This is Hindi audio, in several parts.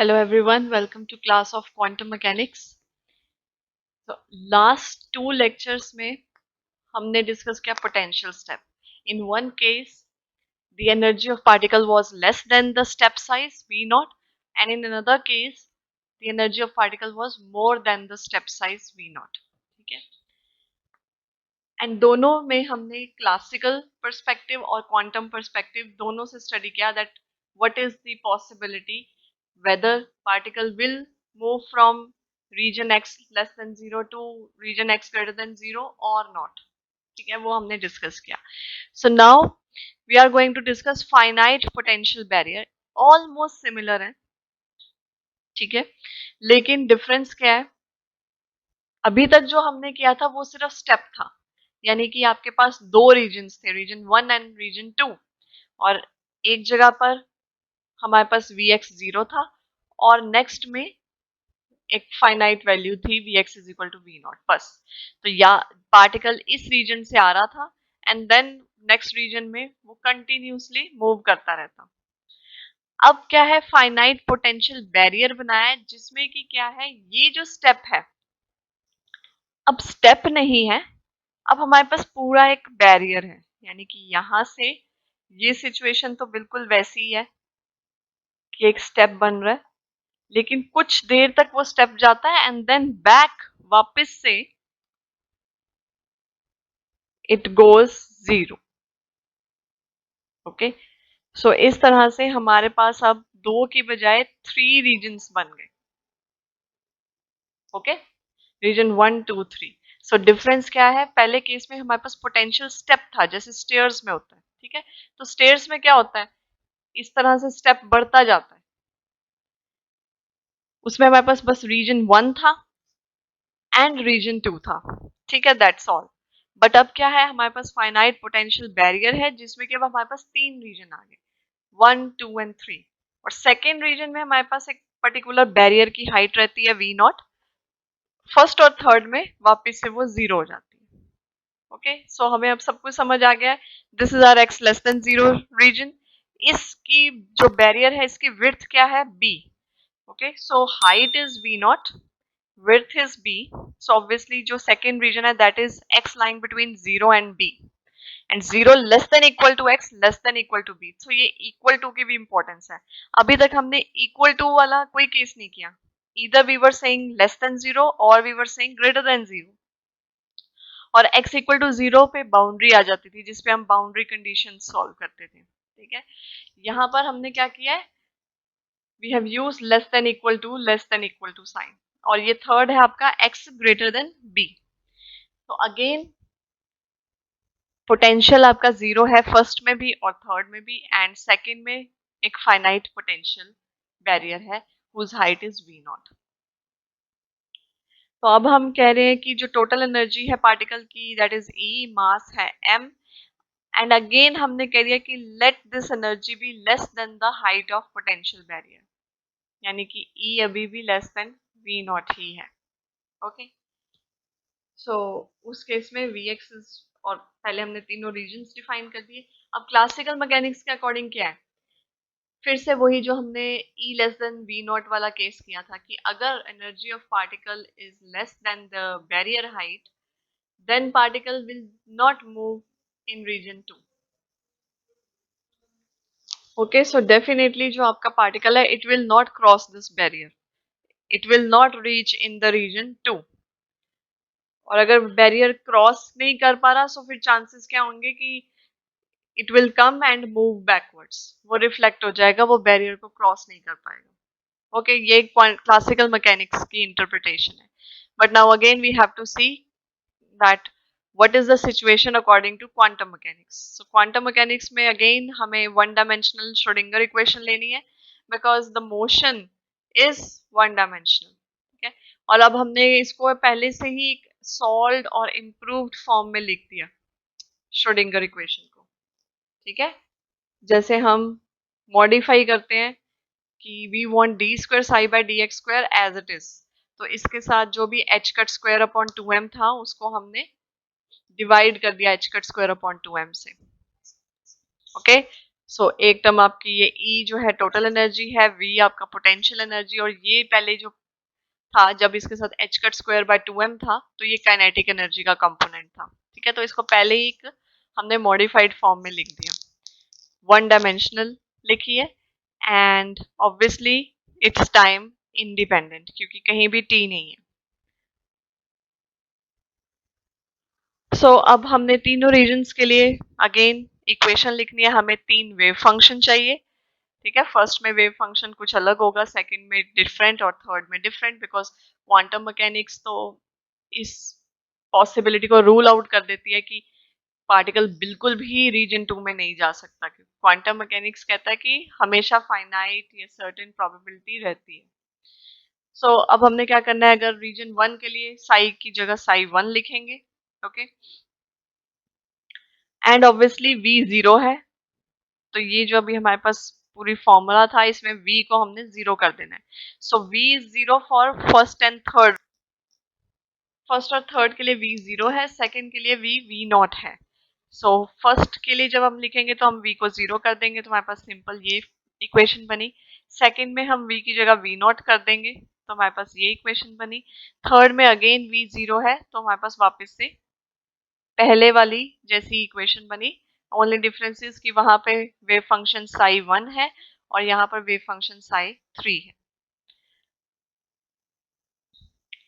Hello everyone, welcome to class of quantum mechanics. So last two lectures में हमने discuss किया potential step. In one case, the energy of particle was less than the step size V naught, and in another case, the energy of particle was more than the step size V naught. ठीक है? एंड दोनों में हमने क्लासिकल पर्सपेक्टिव और क्वांटम पर्सपेक्टिव दोनों से स्टडी किया that what is the possibility whether particle will move from region X less than zero to region X greater than zero और नॉट. ठीक है, वो हमने डिस्कस किया. So now we are going to discuss finite potential barrier. Almost similar है, ठीक है, लेकिन डिफरेंस क्या है? अभी तक जो हमने किया था वो सिर्फ स्टेप था, यानी कि आपके पास दो रीजन्स थे, रीजन 1 एंड रीजन 2, और एक जगह पर हमारे पास Vx 0 था और नेक्स्ट में एक फाइनाइट वैल्यू थी Vx is equal to V naught बस. तो या पार्टिकल इस रीजन से आ रहा था एंड देन नेक्स्ट रीजन में वो कंटिन्यूसली मूव करता रहता. अब क्या है, फाइनाइट पोटेंशियल बैरियर बनाया है जिसमें कि क्या है, ये जो स्टेप है अब स्टेप नहीं है, अब हमारे पास पूरा एक बैरियर है, यानी कि यहां से ये सिचुएशन तो बिल्कुल वैसी ही है कि एक स्टेप बन रहा है, लेकिन कुछ देर तक वो स्टेप जाता है एंड देन बैक वापस से it goes zero. Okay, so इस तरह से हमारे पास अब दो की बजाय 3 रीजन्स बन गए. Okay, reason 1 2 3. सो डिफरेंस क्या है, पहले केस में हमारे पास पोटेंशियल स्टेप था जैसे स्टेयर्स में होता है. ठीक है, तो स्टेयर्स में क्या होता है, इस तरह से स्टेप बढ़ता जाता है. उसमें हमारे पास बस रीजन 1 था एंड रीजन 2 था. ठीक है, दैट्स ऑल. बट अब क्या है, हमारे पास फाइनाइट पोटेंशियल बैरियर है जिसमें कि अब हमारे पास 3 रीजन आ गए, 1 2 एंड 3. और सेकेंड रीजन में हमारे पास एक पर्टिकुलर बैरियर की हाइट रहती है V नॉट. फर्स्ट और थर्ड में वापस से वो जीरो हो जाती है. ओके, सो हमें अब सब कुछ समझ आ गया है. This is our X less than zero region. इसकी जो बैरियर है इसकी विड्थ क्या है, B. Okay, so height is V naught, width is B. So obviously जो second region है that is x lying between 0 and B, and 0 less than equal to x less than equal to B. So ये equal to की भी importance है. अभी तक हमने equal to वाला कोई केस नहीं किया. Either we were saying less than 0 or we were saying greater than 0. और x equal to 0 पे बाउंड्री आ जाती थी जिसपे हम बाउंड्री कंडीशन सॉल्व करते थे. ठीक है, यहाँ पर हमने क्या किया है, we have used less than equal to sign. और ये थर्ड है आपका x ग्रेटर देन b. तो अगेन पोटेंशियल आपका जीरो है फर्स्ट में भी और थर्ड में भी, एंड सेकंड में एक फाइनाइट पोटेंशियल बैरियर है whose height is v not. तो अब हम कह रहे हैं कि जो टोटल एनर्जी है पार्टिकल की दैट इज E, मास है m, एंड अगेन हमने कह दिया कि let this energy be less than the height of potential barrier, यानी कि E अभी भी लेस देन v नॉट ही है. ओके, सो उस केस में Vx इज, और पहले हमने तीनों रीजन्स डिफाइन कर दिए. अब क्लासिकल मैकेनिक्स के अकॉर्डिंग क्या है, फिर से वही जो हमने E less than V naught वाला केस किया था कि अगर energy of particle is less than the barrier height then particle will not move in region 2. Okay, so definitely जो आपका पार्टिकल है it will not cross this barrier, it will not reach in the region 2. और अगर बैरियर क्रॉस नहीं कर पा रहा सो फिर चांसेस क्या होंगे कि it will come and move backwards, वो रिफ्लेक्ट हो जाएगा, वो बैरियर को क्रॉस नहीं कर पाएगा. ओके, ये क्लासिकल मैकेनिक्स की इंटरप्रिटेशन है. But now again we have to see that what is the situation according to quantum mechanics. So quantum mechanics में again हमें one dimensional Schrodinger equation लेनी है because the motion is one dimensional. ठीक है, और अब हमने इसको पहले से ही solved और improved form में लिख दिया Schrodinger equation को. ठीक है, जैसे हम मॉडिफाई करते हैं कि we want D square psi by D X square as it is, तो इसके साथ जो भी H cut square upon 2m था उसको हमने डिवाइड कर दिया H cut square upon 2m से. ओके, सो एक टर्म आपकी ये E जो है टोटल एनर्जी है, V आपका पोटेंशियल एनर्जी, और ये पहले जो था जब इसके साथ h cut square by 2m था तो ये काइनेटिक एनर्जी का कंपोनेंट था। ठीक है, तो इसको पहले ही हमने मॉडिफाइड फॉर्म में लिख दिया, वन डायमेंशनल लिखिए, and obviously it's time independent क्योंकि कहीं भी t नहीं है। सो अब हमने तीनों रीजन्स के लिए अगेन इक्वेशन लिखनी है। हमें तीन वेव फंक्शन चाहिए। ठीक है, फर्स्ट में वेव फंक्शन कुछ अलग होगा, सेकंड में डिफरेंट और थर्ड में डिफरेंट, बिकॉज क्वांटम मैकेनिक्स तो इस पॉसिबिलिटी को रूल आउट कर देती है कि पार्टिकल बिल्कुल भी रीजन 2 में नहीं जा सकता, क्योंकि क्वांटम मैकेनिक्स कहता है कि हमेशा फाइनाइट या सर्टेन प्रोबेबिलिटी रहती है। सो अब हमने क्या करना है, अगर रीजन 1 के लिए साई की जगह साई 1 लिखेंगे, ओके, एंड ऑब्वियसली v 0 है, तो ये जो अभी हमारे पास पूरी फॉर्मूला था इसमें v को हमने 0 कर देना है। सो v is 0 for first and third, first और थर्ड के लिए v 0 है, सेकंड के लिए v नॉट है। सो फर्स्ट के लिए जब हम लिखेंगे तो हम v को 0 कर देंगे, तो हमारे पास सिंपल ये इक्वेशन बनी। सेकंड में हम v की जगह v नॉट कर देंगे तो हमारे पास ये इक्वेशन बनी। थर्ड में अगेन v 0 है तो हमारे पास वापस से पहले वाली जैसी इक्वेशन बनी। ओनली डिफरेंस इज कि वहां पे वेव फंक्शन साई 1 है और यहाँ पर वेव फंक्शन साई 3 है।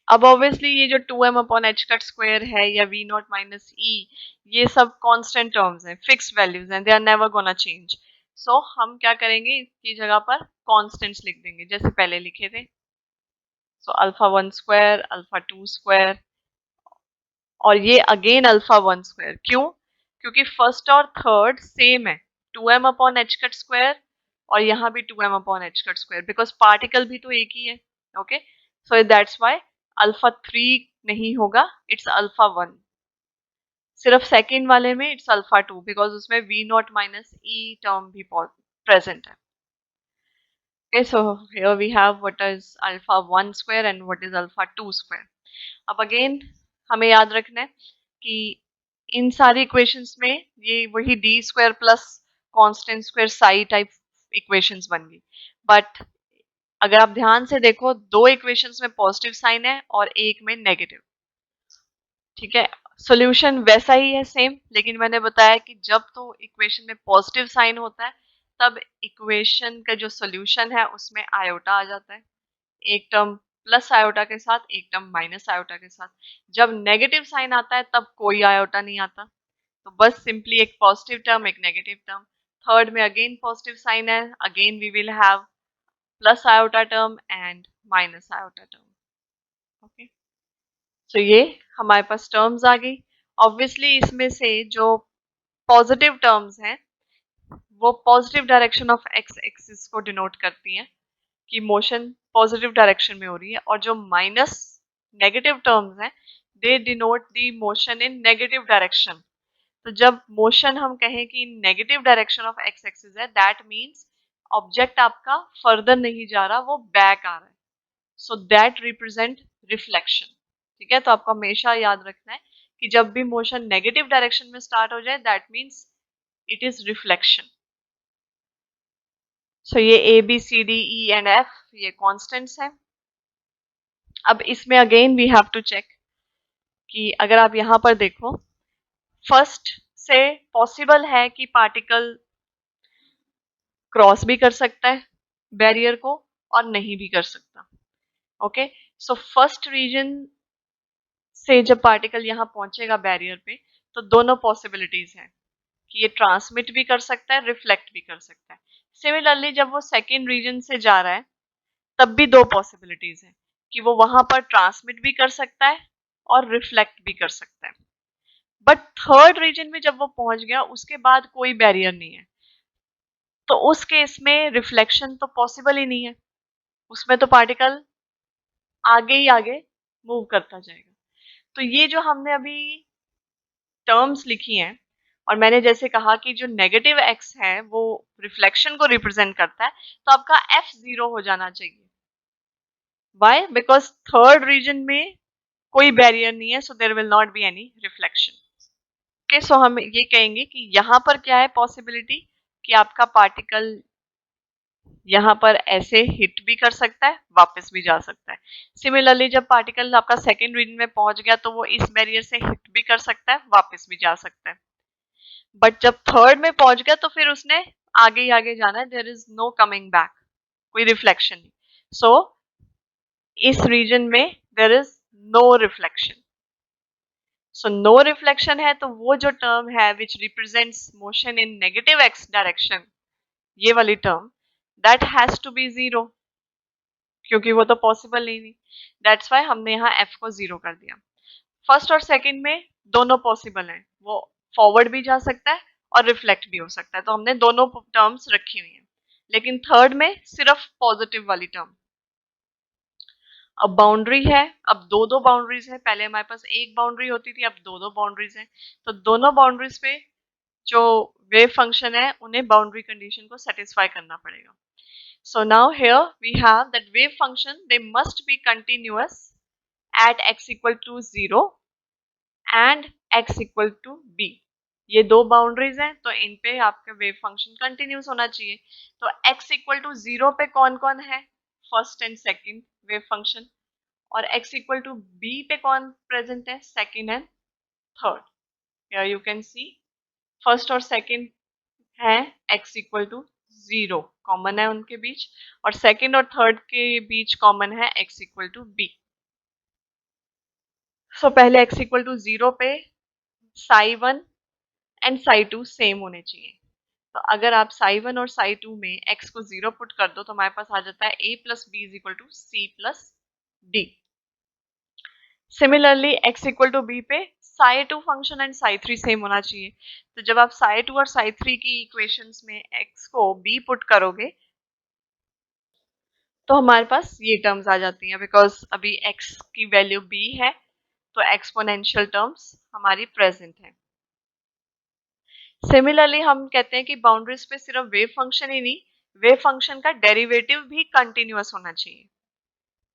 अब ऑब्वियसली ये जो 2m upon H cut square है या v नॉट माइनस ई, ये सब कांस्टेंट टर्म्स हैं, फिक्स्ड वैल्यूज हैं, they are never gonna change. So हम क्या करेंगे, इसकी जगह पर कांस्टेंट्स लिख देंगे जैसे पहले लिखे थे। So alpha 1 square, alpha 2 square, और ये अगेन अल्फा 1 स्क्वायर। क्यों? क्योंकि फर्स्ट और थर्ड सेम है, 2m upon H cut square और यहाँ भी 2m upon H cut square, because particle भी तो एक ही है। Okay, so that's why alpha 3 नहीं होगा, इट्स अल्फा 1। सिर्फ सेकेंड वाले में इट्स अल्फा 2 बिकॉज उसमें v not minus E term भी प्रेजेंट है। Okay, so here we have what is alpha 1 square and what is alpha 2 square. अब अगेन हमें याद रखना है कि इन सारी इक्वेशंस में ये वही D square plus constant square Sai type equations बन गई, बट अगर आप ध्यान से देखो दो इक्वेशंस में पॉजिटिव साइन है और एक में नेगेटिव। ठीक है, सॉल्यूशन वैसा ही है सेम, लेकिन मैंने बताया कि जब तो इक्वेशन में पॉजिटिव साइन होता है तब इक्वेशन का जो सॉल्यूशन है उसमें आयोटा आ जाता है, एक टर्म प्लस आयोटा के साथ, एक टर्म माइनस आयोटा के साथ। जब नेगेटिव साइन आता है तब कोई आयोटा नहीं आता, तो बस सिंपली एक पॉजिटिव टर्म एक नेगेटिव टर्म। थर्ड में अगेन पॉजिटिव साइन है, again we will have plus iota term and minus iota term. Okay, so ये हमारे पास टर्म्स आ गई। ऑब्वियसली इसमें से जो पॉजिटिव टर्म्स हैं वो positive direction of X axis को डिनोट करती हैं कि मोशन पॉजिटिव डायरेक्शन में हो रही है, और जो माइनस नेगेटिव टर्म्स हैं they denote the motion in negative direction. तो जब मोशन हम कहें कि negative direction of X axis है, दैट मीन्स ऑब्जेक्ट आपका फर्दर नहीं जा रहा, वो बैक आ रहा है। So that represent reflection. ठीक है, तो आपको हमेशा याद रखना है कि जब भी मोशन नेगेटिव डायरेक्शन में स्टार्ट हो जाए that means it is reflection. So ये A B C D E and F ये कॉन्स्टेंट्स हैं। अब इसमें again we have to check कि अगर आप यहाँ पर देखो, फर्स्ट से पॉसिबल है कि पार्टिकल क्रॉस भी कर सकता है बैरियर को और नहीं भी कर सकता। ओके, सो फर्स्ट रीजन से जब पार्टिकल यहाँ पहुंचेगा बैरियर पे तो दोनों पॉसिबिलिटीज हैं कि ये ट्रांसमिट भी कर सकता है, रिफ्लेक्ट भी कर सकता है। सिमिलरली जब वो सेकेंड रीजन से जा रहा है तब भी दो पॉसिबिलिटीज हैं कि वो वहां पर ट्रांसमिट भी कर सकता है और रिफ्लेक्ट भी कर सकता है। बट थर्ड रीजन में जब वो पहुंच गया उसके बाद कोई बैरियर नहीं है, तो उस केस में रिफ्लेक्शन तो पॉसिबल ही नहीं है, उसमें तो पार्टिकल आगे ही आगे मूव करता जाएगा। तो ये जो हमने अभी टर्म्स लिखी हैं, और मैंने जैसे कहा कि जो नेगेटिव एक्स है वो रिफ्लेक्शन को रिप्रेजेंट करता है, तो आपका एफ 0 हो जाना चाहिए। वाई? बिकॉज थर्ड रीजन में कोई बैरियर नहीं है, so there will not be any reflection. Okay, so हम ये कहेंगे कि यहाँ पर क्या है पॉसिबिलिटी, कि आपका पार्टिकल यहाँ पर ऐसे हिट भी कर सकता है, वापस भी जा सकता है। सिमिलरली जब पार्टिकल आपका सेकेंड रीजन में पहुंच गया तो वो इस बैरियर से हिट भी कर सकता है, वापस भी जा सकता है। बट जब थर्ड में पहुंच गया तो फिर उसने आगे ही आगे जाना है, there is no coming back, कोई रिफ्लेक्शन नहीं। सो इस रीजन में there is no reflection. So no reflection है तो वो जो टर्म है which represents motion in negative X direction, ये वाली term, that has to be zero, क्योंकि वो तो पॉसिबल ही नहीं। दैट्स वाई हमने यहाँ एफ को जीरो कर दिया। फर्स्ट और सेकंड में दोनों पॉसिबल हैं, वो फॉरवर्ड भी जा सकता है और रिफ्लेक्ट भी हो सकता है, तो हमने दोनों टर्म्स रखी हुई हैं। लेकिन थर्ड में सिर्फ पॉजिटिव वाली टर्म। अब बाउंड्री है, अब दो दो बाउंड्रीज है, पहले हमारे पास एक बाउंड्री होती थी, अब दो दो बाउंड्रीज है, तो दोनों बाउंड्रीज पे जो वेव फंक्शन है उन्हें बाउंड्री कंडीशन को सेटिस्फाई करना पड़ेगा। So now here we have that wave function, they must be continuous at x equal to 0 and x equal to b. ये दो बाउंड्रीज हैं तो इन पे आपका वेव फंक्शन कंटिन्यूस होना चाहिए। तो x इक्वल टू 0 पे कौन कौन है, first and second wave function, और x इक्वल टू b पे कौन प्रेजेंट है, second and third. Here you can C first और सेकंड है x इक्वल टू 0 कॉमन है उनके बीच, और सेकंड और थर्ड के बीच कॉमन है x इक्वल टू b। सो पहले x इक्वल टू 0 पे साई 1 एंड साई 2 सेम होने चाहिए। तो अगर आप साई 1 और साई 2 में x को 0 पुट कर दो तो हमारे पास आ जाता है a plus B is equal to C plus D. Similarly x equal to b पे psi 2 function and psi 3 same होना चाहिए। तो जब आप साई 2 और साई 3 की इक्वेशंस में x को b पुट करोगे तो हमारे पास ये टर्म्स आ जाती हैं, बिकॉज अभी x की वैल्यू b है तो एक्सपोनेंशियल टर्म्स हमारी प्रेजेंट है। सिमिलरली हम कहते हैं कि बाउंड्रीज पे सिर्फ वेव फंक्शन ही नहीं, वेव फंक्शन का डेरिवेटिव भी कंटिन्यूअस होना चाहिए।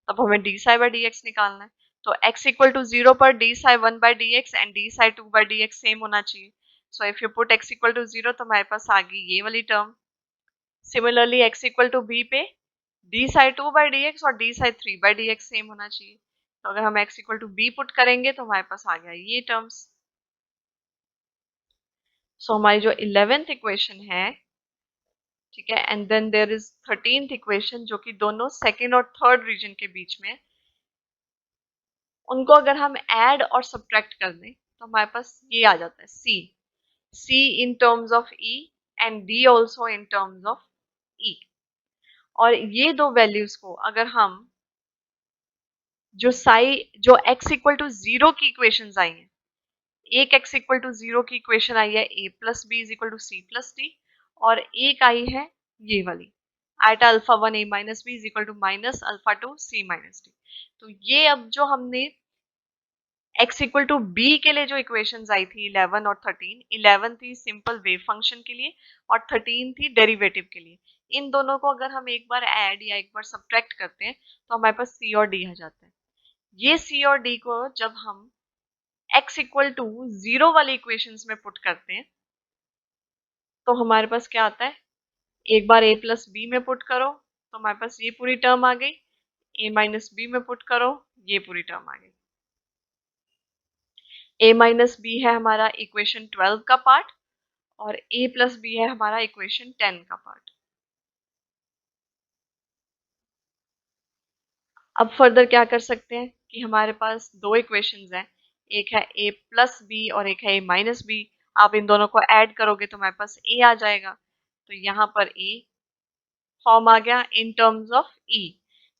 तब हमें D psi by D X निकालना है, तो x इक्वल टू 0 पर D psi 1 by D X and D psi 2 by D X same होना चाहिए। So if you put x equal to 0 तो हमारे पास आ गई ये वाली term. Similarly x equal to b पे D psi 2 by D x और D psi 3 by D X same होना चाहिए। तो अगर हम x equal to b put करेंगे तो हमारे पास आ गया ये टर्म्स। सो हमारी जो 11th इक्वेशन है, ठीक है, and then there is 13th equation जो कि दोनों सेकेंड और थर्ड रीजन के बीच में, उनको अगर हम ऐड और सब्ट्रैक्ट कर दें तो हमारे पास ये आ जाता है C in terms of E and D also in terms of E. और ये दो वैल्यूज को अगर हम जो x इक्वल टू 0 की इक्वेशंस आई हैं, एक x इक्वल टू 0 की इक्वेशन आई है a plus B is equal to C plus D, और एक आई है ये वाली at alpha 1 a minus B is equal to minus alpha 2 c minus D. तो ये अब जो हमने x इक्वल टू बी के लिए जो इक्वेशंस आई थी 11 और 13, 11 थी सिंपल वेव फंक्शन के लिए और 13 थी डेरिवेटिव के लिए। इन दोनों को अगर हम एक बार ऐड या एक बार सब्ट्रैक्ट करते हैं तो हमारे पास c और d आ जाता है। ये c और d को जब हम x इक्वल टू 0 वाली इक्वेशंस में पुट करते हैं तो हमारे पास क्या आता है, एक बार a प्लस बी में पुट करो तो हमारे पास ये पूरी टर्म आ गई, a माइनस बी में पुट करो ये पूरी टर्म आ गई। a माइनस बी है हमारा इक्वेशन 12 का पार्ट और a प्लस बी है हमारा इक्वेशन 10 का पार्ट। अब फर्दर क्या कर सकते हैं कि हमारे पास दो इक्वेशंस हैं, एक है a प्लस बी और एक है a माइनस बी। आप इन दोनों को ऐड करोगे तो हमारे पास a आ जाएगा, तो यहाँ पर a फॉर्म आ गया इन टर्म्स ऑफ e।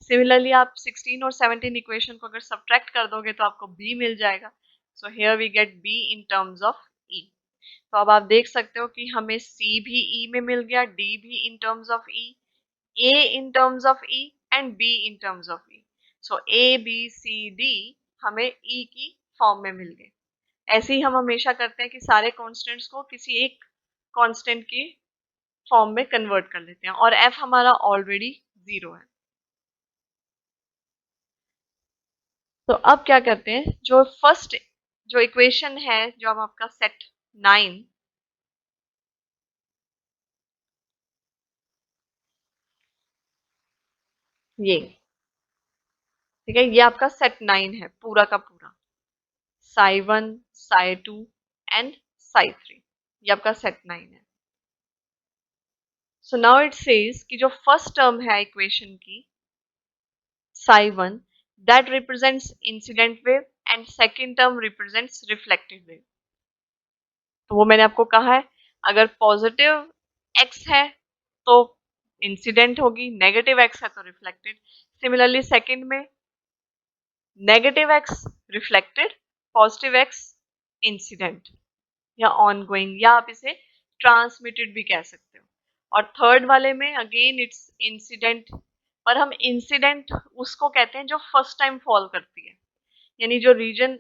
सिमिलरली आप 16 और 17 इक्वेशन को अगर सब्ट्रैक्ट कर दोगे तो आपको b मिल जाएगा। So here we get b in terms of e। तो अब आप देख सकते हो कि हमें c भी e में मिल गया, d भी इन terms of e, a in terms of e and b in terms of e। So a b c d हमें e की फॉर्म में मिल गए। ऐसे ही हम हमेशा करते हैं कि सारे कॉन्स्टेंट्स को किसी एक कांस्टेंट की फॉर्म में कन्वर्ट कर लेते हैं, और f हमारा ऑलरेडी 0 है। तो अब क्या करते हैं, जो फर्स्ट जो इक्वेशन है जो हम आपका सेट 9 ये ठीक है, ये आपका सेट 9 है पूरा का पूरा, साई 1, साई 2 एंड साई 3, ये आपका सेट 9 है। सो नाउ इट सेज कि जो फर्स्ट टर्म है इक्वेशन की psi 1 that represents incident wave and second term represents reflected wave। तो वो मैंने आपको कहा है, अगर पॉजिटिव x है तो इंसिडेंट होगी, नेगेटिव x है तो रिफ्लेक्टेड। सिमिलरली सेकंड में negative x reflected, positive x incident या ऑनगोइंग, या आप इसे ट्रांसमिटेड भी कह सकते हो। और थर्ड वाले में अगेन इट्स इंसिडेंट, पर हम इंसिडेंट उसको कहते हैं जो फर्स्ट टाइम फॉल करती है, यानी जो रीजन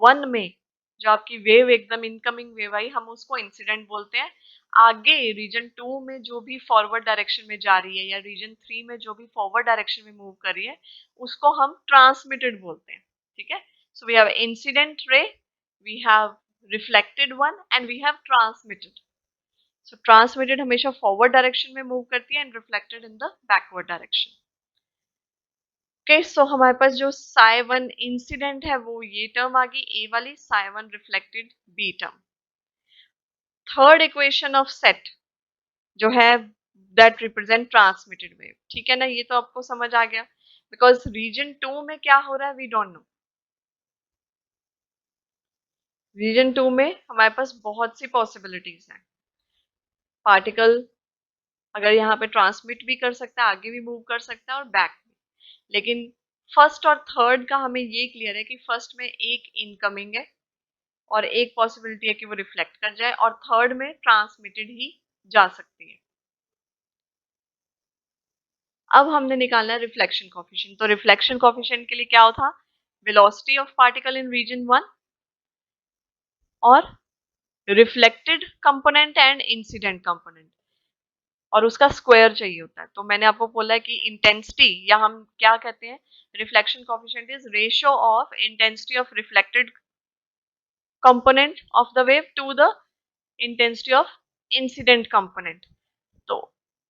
1 में जो आपकी वेव एकदम इनकमिंग वेव आई, हम उसको इंसिडेंट बोलते हैं। आगे रीजन 2 में जो भी फॉरवर्ड डायरेक्शन में जा रही है या रीजन 3 में जो भी फॉरवर्ड डायरेक्शन में मूव कर रही है, उसको हम ट्रांसमिटेड बोलते हैं। ठीक है, so we have incident ray, we have reflected one and we have transmitted. So transmitted हमेशा फॉरवर्ड डायरेक्शन में मूव करती है and reflected in the backward direction. Okay, so हमारे पास जो साई 1 इंसिडेंट है वो ये टर्म आ गई ए वाली, psi 1 reflected B term. Third equation of set जो है दैट रिप्रेजेंट ट्रांसमिटेड वेव। ठीक है ना, ये तो आपको समझ आ गया, बिकॉज रीजन 2 में क्या हो रहा है वी डोंट नो। रीजन 2 में हमारे पास बहुत सी पॉसिबिलिटीज हैं। पार्टिकल अगर यहाँ पे ट्रांसमिट भी कर सकता है, आगे भी मूव कर सकता है और बैक भी, लेकिन फर्स्ट और थर्ड का हमें ये क्लियर है कि फर्स्ट में एक इनकमिंग है और एक पॉसिबिलिटी है कि वो रिफ्लेक्ट कर जाए, और थर्ड में ट्रांसमिटेड ही जा सकती है। अब हमने निकालना है रिफ्लेक्शन कोफिशिएंट। तो रिफ्लेक्शन कोफिशिएंट के लिए क्या होता, velocity of particle in region 1 और reflected component and incident component, और उसका स्क्वायर चाहिए होता है। तो मैंने आपको बोला है कि इंटेंसिटी, या हम क्या कहते हैं, reflection coefficient is ratio of intensity of reflected component of the wave to the intensity of incident component. तो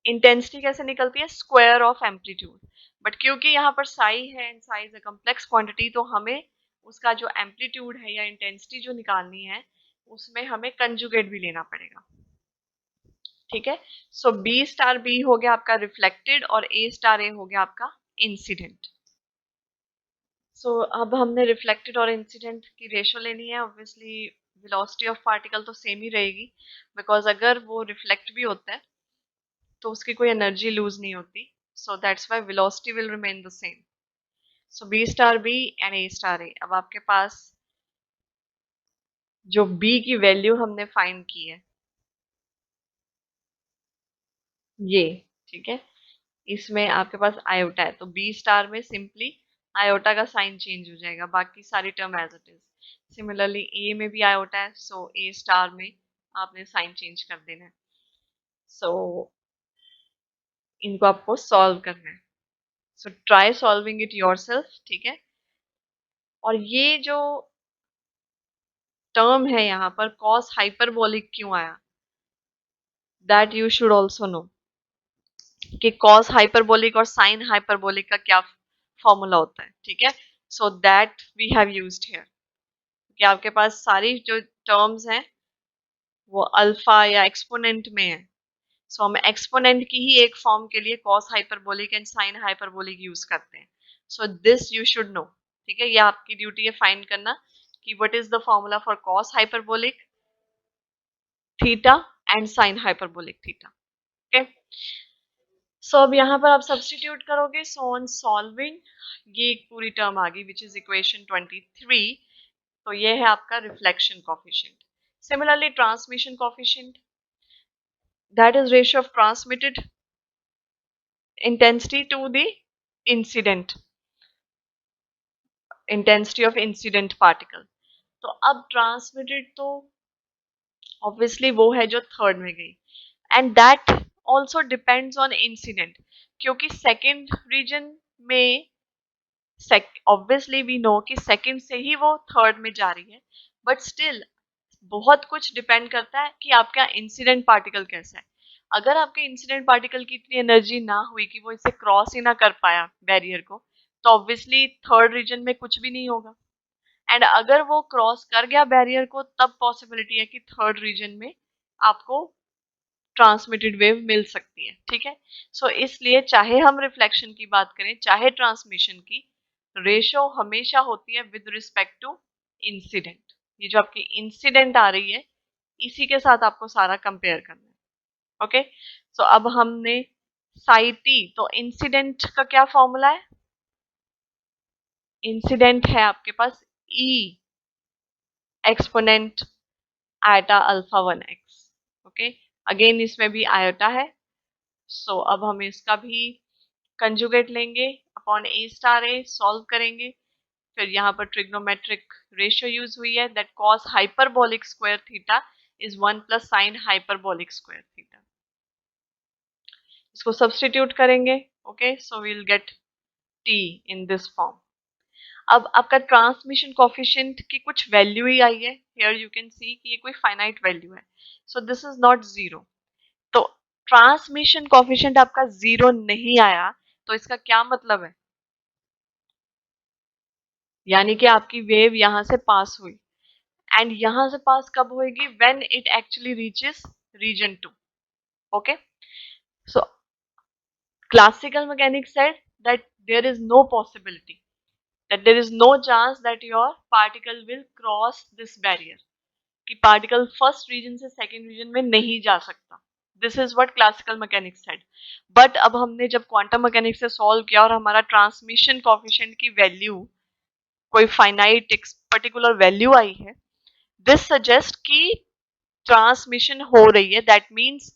इंटेंसिटी कैसे निकलती है, स्क्वायर ऑफ एम्पलीट्यूड, बट क्योंकि यहाँ पर साई है and Sai is a complex quantity, तो हमें उसका जो एम्पलीट्यूड है या इंटेंसिटी जो निकालनी है उसमें हमें कंजुगेट भी लेना पड़ेगा। ठीक है, सो बी स्टार बी हो गया आपका रिफ्लेक्टेड और ए स्टार ए हो गया आपका इंसिडेंट। सो अब हमने रिफ्लेक्टेड और इंसिडेंट की रेशो लेनी है। ऑब्वियसली वेलोसिटी ऑफ पार्टिकल तो सेम ही रहेगी, बिकॉज अगर वो रिफ्लेक्ट भी होता है तो उसकी कोई एनर्जी लूज नहीं होती, so that's why velocity will remain the same. So B star B and A star A. अब आपके पास जो बी की वैल्यू हमने फाइंड की है ये, ठीक है, इसमें आपके पास आयोटा है, तो बी स्टार में सिंपली आयोटा का साइन चेंज हो जाएगा, बाकी सारी term as it is. Similarly A में भी आयोटा है, सो ए स्टार में आपने साइन चेंज कर देना है। सो इनको आपको सॉल्व करना है, so try solving it yourself. ठीक है, और ये जो टर्म है यहाँ पर कॉस हाइपरबोलिक क्यों आया, that you should also know कि कॉस हाइपरबोलिक और साइन हाइपरबोलिक का क्या फॉर्मूला होता है। ठीक है, so that we have used here, कि आपके पास सारी जो टर्म्स हैं वो अल्फा या एक्सपोनेंट में है, सो हम एक्सपोनेंट की ही एक फॉर्म के लिए cos hyperbolic and sine hyperbolic use करते हैं। So this you should know. ठीक है, ये आपकी ड्यूटी है फाइंड करना कि what is the formula for cos hyperbolic theta and sine hyperbolic theta. Okay, so अब यहाँ पर आप सब्सटीट्यूट करोगे, सो ऑन सॉल्विंग ये एक पूरी टर्म आ गई विच इज इक्वेशन 23। तो ये है आपका reflection coefficient. Similarly transmission coefficient, that is ratio of transmitted intensity to the incident intensity of incident particle। तो अब ट्रांसमिटेड तो ऑब्वियसली वो है जो थर्ड में गई, and that also depends on incident, क्योंकि सेकेंड रीजन में ऑब्वियसली वी नो कि सेकेंड से ही वो थर्ड में जा रही है, बट स्टिल बहुत कुछ डिपेंड करता है कि आपका इंसिडेंट पार्टिकल कैसा है। अगर आपके इंसिडेंट पार्टिकल की इतनी एनर्जी ना हुई कि वो इसे क्रॉस ही ना कर पाया बैरियर को, तो ऑब्वियसली थर्ड रीजन में कुछ भी नहीं होगा। एंड अगर वो क्रॉस कर गया बैरियर को, तब पॉसिबिलिटी है कि थर्ड रीजन में आपको ट्रांसमिटेड वेव मिल सकती है। ठीक है, सो इसलिए चाहे हम रिफ्लेक्शन की बात करें चाहे ट्रांसमिशन की, रेशो हमेशा होती है विद रिस्पेक्ट टू इंसिडेंट। ये जो आपकी इंसिडेंट आ रही है, इसी के साथ आपको सारा कंपेयर करना है। ओके, सो अब हमने साइटी, तो इंसिडेंट का क्या फॉर्मूला है? इंसिडेंट है आपके पास E exponent iota alpha 1x। Okay, again इसमें भी आयोटा है, सो अब हम इसका भी कंजुगेट लेंगे upon A star A, solve करेंगे। फिर यहाँ पर ट्रिग्नोमेट्रिक रेशियो यूज हुई है, that cos hyperbolic square theta is 1 plus sine hyperbolic square theta. इसको सब्स्टिट्यूट करेंगे। Okay, so we'll get T in this form. अब आपका ट्रांसमिशन कोफिशिएंट की कुछ वैल्यू ही आई है, हियर यू कैन सी कि ये कोई फाइनाइट वैल्यू है, सो दिस इज नॉट जीरो। तो ट्रांसमिशन कोफिशिएंट आपका जीरो नहीं आया, तो इसका क्या मतलब है? यानी कि आपकी वेव यहां से पास हुई, एंड यहां से पास कब होगी? When it actually reaches region 2। Okay, so classical mechanics said that there is no possibility, that there is no chance that your particle will cross this barrier, कि पार्टिकल फर्स्ट रीजन से सेकेंड रीजन में नहीं जा सकता। This is what classical mechanics said. But अब हमने जब क्वांटम मैकेनिक्स से सॉल्व किया और हमारा ट्रांसमिशन कोफिशिएंट की वैल्यू कोई फाइनाइट पर्टिकुलर वैल्यू आई है, दिस सजेस्ट कि ट्रांसमिशन हो रही है, दैट मीन्स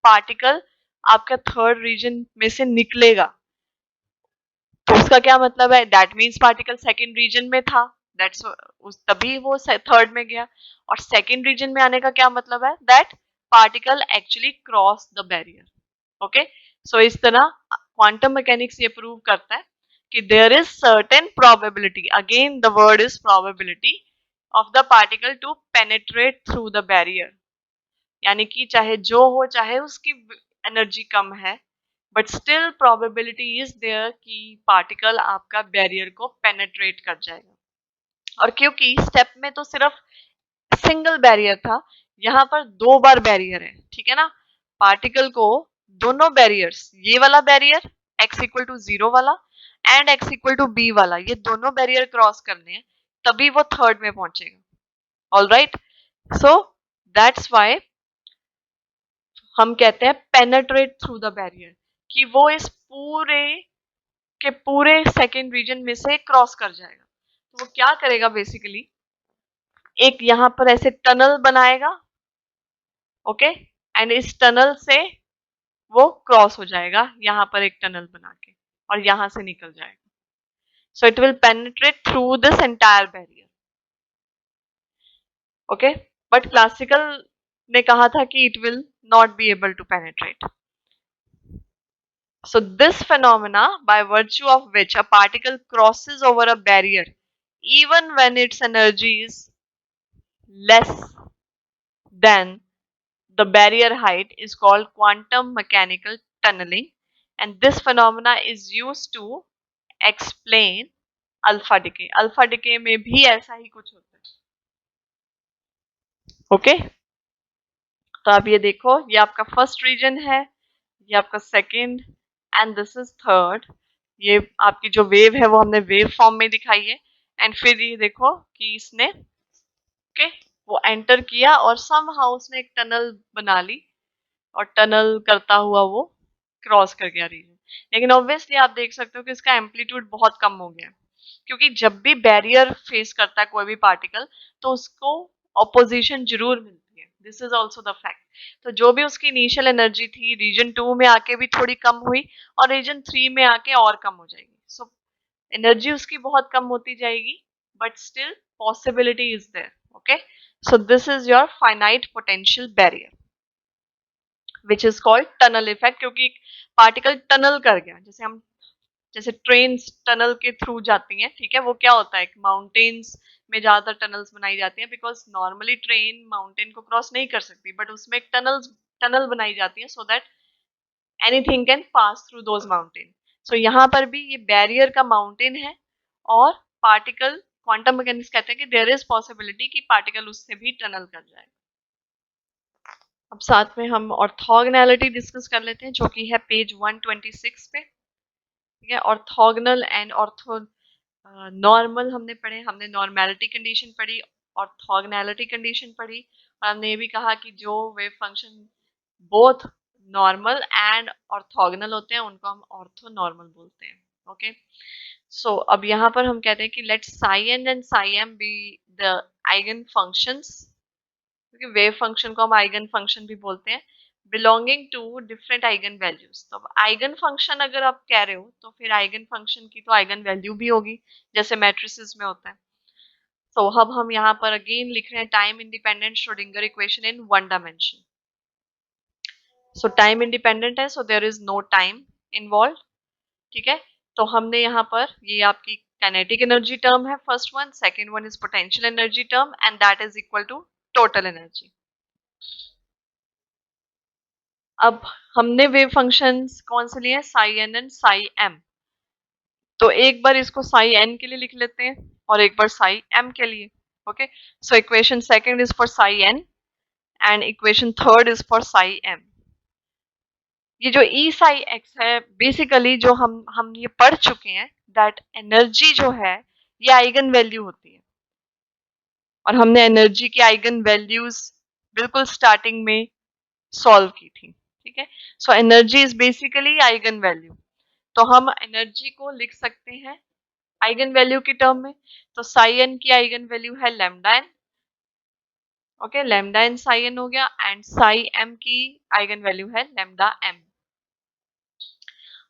पार्टिकल आपका थर्ड रीजन में से निकलेगा। तो उसका क्या मतलब है? That means particle second region में था, दैट्स तभी वो थर्ड में गया। और सेकेंड रीजन में आने का क्या मतलब है? That particle actually cross the barrier. Okay, so इस तरह क्वांटम मैकेनिक्स ये प्रूव करता है कि there is certain probability, again the word is probability, of the particle to penetrate through the barrier. यानी कि चाहे जो हो, चाहे उसकी एनर्जी कम है, but still probability is there कि पार्टिकल आपका बैरियर को पेनेट्रेट कर जाएगा। और क्योंकि स्टेप में तो सिर्फ सिंगल बैरियर था, यहाँ पर दो बार बैरियर है, ठीक है ना। पार्टिकल को दोनों बैरियर्स, ये वाला बैरियर x इक्वल टू 0 वाला and x equal to b वाला, ये दोनों बैरियर क्रॉस करने हैं, तभी वो थर्ड में पहुंचेगा। All right, so that's why हम कहते हैं पेनेट्रेट थ्रू द बैरियर, कि वो इस पूरे के पूरे सेकेंड रीजन में से क्रॉस कर जाएगा। तो वो क्या करेगा? बेसिकली एक यहां पर ऐसे टनल बनाएगा, ओके, एंड इस टनल से वो क्रॉस हो जाएगा, यहां पर एक टनल बना के, और यहां से निकल जाएगा। So it will penetrate through this entire barrier. Okay, but classical ने कहा था कि it will not be able to penetrate. So this phenomena, by virtue of which a particle crosses over a barrier even when its energy is less than the barrier height, is called quantum mechanical tunneling, and this phenomena is used to explain alpha decay. Alpha decay में भी ऐसा ही कुछ होता है। ओके, तो आप ये देखो, ये आपका फर्स्ट रीजन है, ये आपका second, and this is third. ये आपकी जो वेव है वो हमने वेव फॉर्म में दिखाई है, एंड फिर ये देखो कि इसने ओके वो एंटर किया और सम हाउ उसने एक टनल बना ली, और टनल करता हुआ वो क्रॉस कर गया रीजन। लेकिन ऑब्वियसली आप देख सकते हो कि इसका एम्पलीट्यूड बहुत कम हो गया, क्योंकि जब भी बैरियर फेस करता है कोई भी पार्टिकल, तो उसको ऑपोजिशन जरूर मिलती है। This is also the fact. तो जो भी उसकी इनिशियल एनर्जी थी, रीजन 2 में आके भी थोड़ी कम हुई, और रीजन 3 में आके और कम हो जाएगी। सो एनर्जी उसकी बहुत कम होती जाएगी, but still possibility is there. Okay, so this is your finite potential barrier, which is called tunnel effect, क्योंकि पार्टिकल टनल कर गया। जैसे ट्रेन टनल के थ्रू जाती हैं, ठीक है, वो क्या होता है, माउंटेन्स में ज्यादातर टनल्स बनाई जाती हैं, बिकॉज नॉर्मली ट्रेन माउंटेन को क्रॉस नहीं कर सकती, बट उसमें एक टनल्स टनल बनाई जाती है so that anything can pass through those mountain. So यहाँ पर भी ये बैरियर का माउंटेन है और पार्टिकल, क्वांटम मैकेनिक्स कहते हैं कि देयर इज पॉसिबिलिटी कि पार्टिकल उससे भी टनल कर जाए। अब साथ में हम ऑर्थोगोनैलिटी डिस्कस कर लेते हैं जो कि है पेज 126 पे। ठीक है, ऑर्थोगोनल एंड ऑर्थो नॉर्मल हमने पढ़े, हमने नॉर्मेलिटी कंडीशन पढ़ी, ऑर्थोगोनैलिटी कंडीशन पढ़ी, और हमने ये भी कहा कि जो wave function both normal and orthogonal होते हैं उनको हम ऑर्थो नॉर्मल बोलते हैं। ओके, सो अब यहाँ पर हम कहते हैं कि let psi N and psi M be the eigen functions, क्योंकि वेव फंक्शन को हम आइगन फंक्शन भी बोलते हैं, belonging to different eigen values. तो अब आइगन फंक्शन अगर आप कह रहे हो तो फिर आइगन फंक्शन की तो आइगन वैल्यू भी होगी जैसे मैट्रिसेस में होता है। तो अब हम यहाँ पर अगेन लिख रहे हैं time independent Schrodinger equation in one dimension. So time independent है, so there is no time involve. ठीक है, तो हमने यहाँ पर ये आपकी काइनेटिक एनर्जी टर्म है first one, second one is potential energy term and that is equal to total energy. अब हमने वेव फंक्शंस कौन से लिए, psi N and psi M. तो एक बार इसको साई एन के लिए लिख लेते हैं और एक बार साई एम के लिए। Okay, so equation second is for psi N and equation third is for psi M. ये जो ई साई एक्स है बेसिकली जो हम ये पढ़ चुके हैं दैट एनर्जी जो है ये आइगन वैल्यू होती है, और हमने एनर्जी की आइगन वैल्यूज बिल्कुल स्टार्टिंग में सॉल्व की थी। ठीक है, so energy is basically eigen value. तो हम एनर्जी को लिख सकते हैं आइगन वैल्यू की टर्म में। तो साई एन की आइगन वैल्यू है lambda N. Okay, lambda N psi N हो गया, एंड साई एम की आइगन वैल्यू है लैम्डा एम।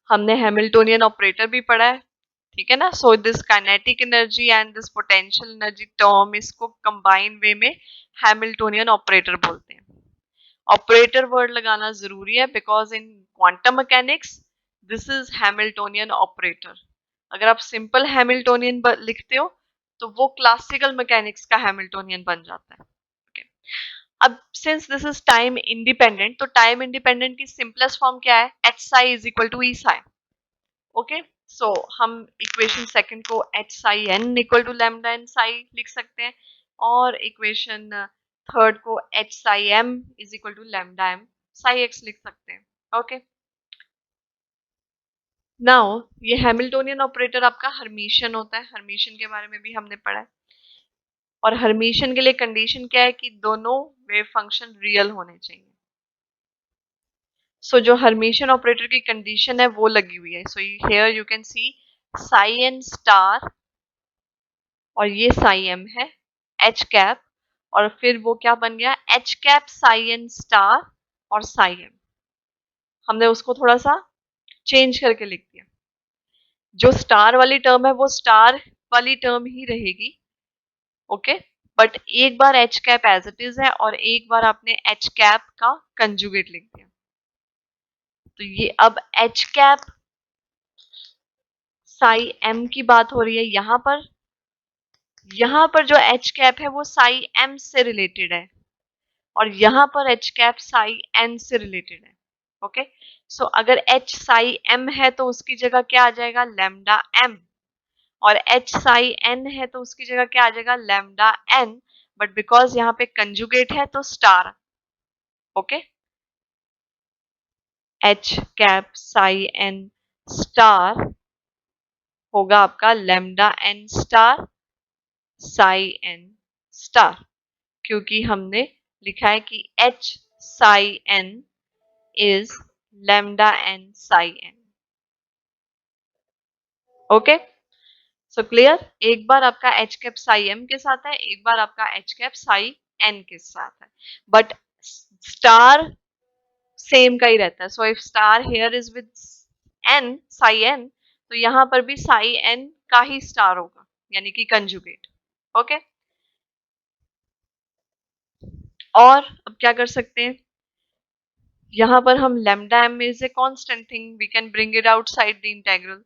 हमने हैमिल्टोनियन ऑपरेटर भी पढ़ा है, ठीक है ना। So this kinetic energy and this potential energy term, इसको कंबाइन वे में हैमिल्टोनियन ऑपरेटर बोलते हैं। ऑपरेटर वर्ड लगाना जरूरी है because in quantum mechanics this is Hamiltonian operator. अगर आप सिंपल हैमिल्टोनियन लिखते हो तो वो क्लासिकल मैकेनिक्स का हैमिल्टोनियन बन जाता है। okay. अब since this is time independent, तो टाइम इंडिपेंडेंट की सिंपलेस्ट फॉर्म क्या है, H psi is equal to E psi. Okay, so हम इक्वेशन सेकंड को H psi N equal to lambda N psi लिख सकते हैं, और इक्वेशन थर्ड को H psi M is equal to lambda M psi X लिख सकते हैं। ओके, नाउ ये हैमिल्टोनियन ऑपरेटर आपका हर्मिशियन होता है, हर्मिशियन के बारे में भी हमने पढ़ा है, और हर्मिशियन के लिए कंडीशन क्या है कि दोनों वेव फंक्शन रियल होने चाहिए। सो जो हर्मिशियन ऑपरेटर की कंडीशन है वो लगी हुई है। So here you can see psi N star, और ये साई एम है एच कैप, और फिर वो क्या बन गया, H cap psi N star और साई एम। हमने उसको थोड़ा सा चेंज करके लिख दिया। जो स्टार वाली टर्म है वो स्टार वाली टर्म ही रहेगी। ओके, बट एक बार H cap as it is है और एक बार आपने एच कैप का कंजुगेट लिख दिया। तो ये अब एच कैप साई एम की बात हो रही है यहां पर जो एच कैप है वो साई एम से रिलेटेड है, और यहां पर एच कैप साई एन से रिलेटेड है। ओके, सो अगर एच साई एम है तो उसकी जगह क्या आ जाएगा, लैम्डा एम, और एच साई एन है तो उसकी जगह क्या आ जाएगा, लैम्डा एन, बट बिकॉज यहाँ पे कंजुगेट है तो star. Okay, H cap psi N star होगा आपका lambda n star psi N star, क्योंकि हमने लिखा है कि H psi n is lambda N psi n. Okay, so clear, एक बार आपका एच कैप साई एम के साथ है, एक बार आपका एच कैप साई एन के साथ है, बट स्टार सेम का ही रहता है। So if star here is with n psi n, तो यहां पर भी साई एन का ही स्टार होगा, यानी कि कंजुगेट। ओके, और अब क्या कर सकते हैं, यहां पर हम lambda m is a constant thing, we can bring it outside the integral।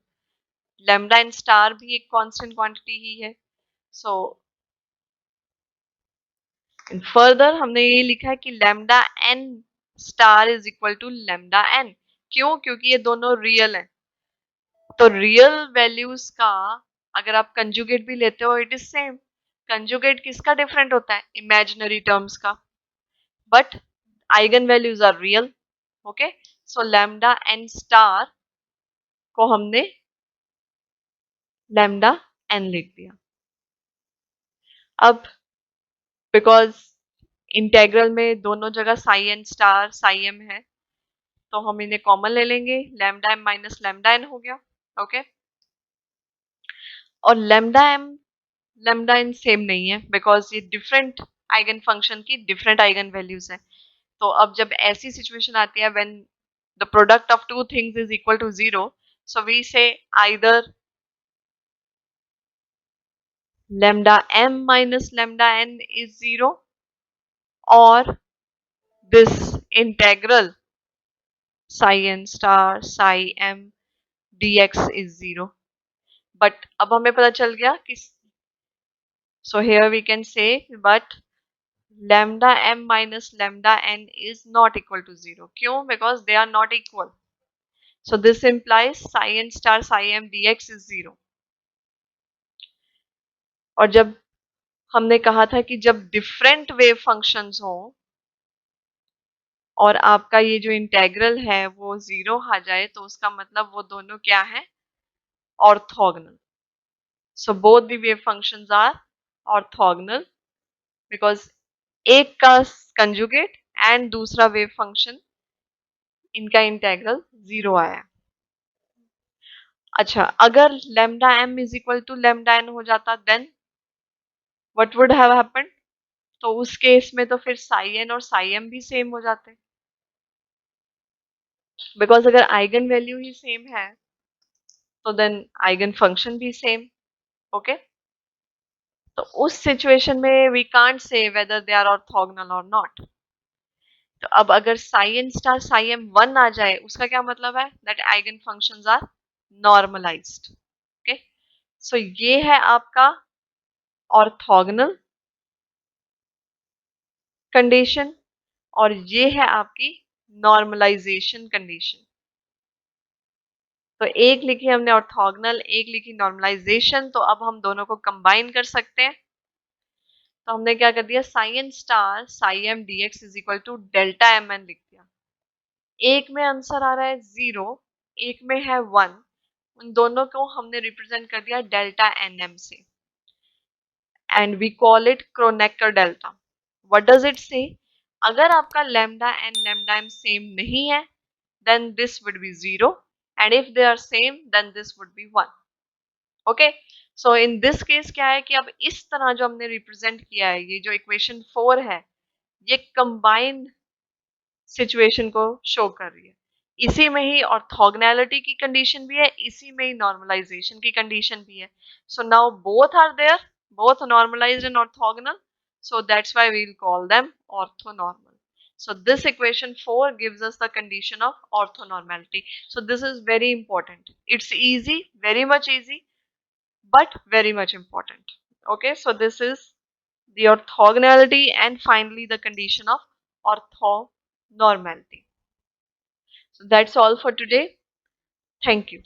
lambda n star भी एक constant quantity ही है। so further हमने ये लिखा है कि lambda n star is equal to lambda n. क्यों? क्योंकि ये दोनों रियल हैं। तो रियल वैल्यूज का अगर आप कंजुगेट भी लेते हो इट इज सेम। कंजुगेट किसका डिफरेंट होता है? इमेजिनरी टर्म्स का, but eigen values are real. Okay, so lambda n star को हमने लैम्डा एन लिख दिया। अब बिकॉज इंटेग्रल में दोनों जगह psi N star psi M है, तो हम इन्हें कॉमन ले लेंगे, lambda m minus lambda n हो गया। ओके, और lambda m lambda n same नहीं है बिकॉज ये डिफरेंट आइगन फंक्शन की डिफरेंट आइगन वैल्यूज है। तो अब जब ऐसी सिचुएशन आती है when the product of two things is equal to zero, so we say either lambda m minus lambda n is 0 or this integral psi n star psi m dx is 0. But अब हमें पता चल गया कि so here we can say but lambda m minus lambda n is not equal to 0. क्यों? Because they are not equal. So this implies psi n star psi m dx is 0. और जब हमने कहा था कि जब डिफरेंट वेव फंक्शंस हो और आपका ये जो इंटेग्रल है वो 0 आ जाए, तो उसका मतलब वो दोनों क्या है? Orthogonal. So both the wave functions are orthogonal because एक का कंजुगेट एंड दूसरा वेव फंक्शन इनका इंटेग्रल 0 आया। अच्छा, अगर lambda m इज इक्वल टू lambda n हो जाता then what would have happened? तो उस केस में तो फिर साई एन और साई एम भी सेम हो जाते, बिकॉज अगर आइगन वैल्यू ही सेम है तो देन आइगन फंक्शन भी सेम। ओके, तो उस सिचुएशन में we can't say whether they are orthogonal और नॉट। तो अब अगर psi N star psi M 1 आ जाए, उसका क्या मतलब है? That eigen functions are normalized. Okay, so ये है आपका ऑर्थोगोनल कंडीशन और ये है आपकी नॉर्मलाइजेशन कंडीशन। तो एक लिखी हमने ऑर्थोगोनल, एक लिखी नॉर्मलाइजेशन, तो अब हम दोनों को कंबाइन कर सकते हैं। तो हमने क्या कर दिया? Psi N star psi m d x is equal to delta m n लिख दिया। एक में आंसर आ रहा है 0, एक में है 1, उन दोनों को हमने रिप्रेजेंट कर दिया डेल्टा एन एम से and we call it Kronecker delta. What does it say? अगर आपका lambda n lambda m same नहीं है then this would be 0 and if they are same then this would be 1. Okay, so in this case क्या है कि अब इस तरह जो हमने रिप्रेजेंट किया है, ये जो इक्वेशन 4 है, ये कंबाइंड सिचुएशन को शो कर रही है। इसी में ही ऑर्थोगोनैलिटी की कंडीशन भी है, इसी में ही नॉर्मलाइजेशन की कंडीशन भी है। So now both are there, both normalized and orthogonal, so that's why we'll call them orthonormal. So this equation 4 gives us the condition of orthonormality. So this is very important. It's easy, very much easy, but very much important. Okay, so this is the orthogonality and finally the condition of orthonormality. So that's all for today. Thank you.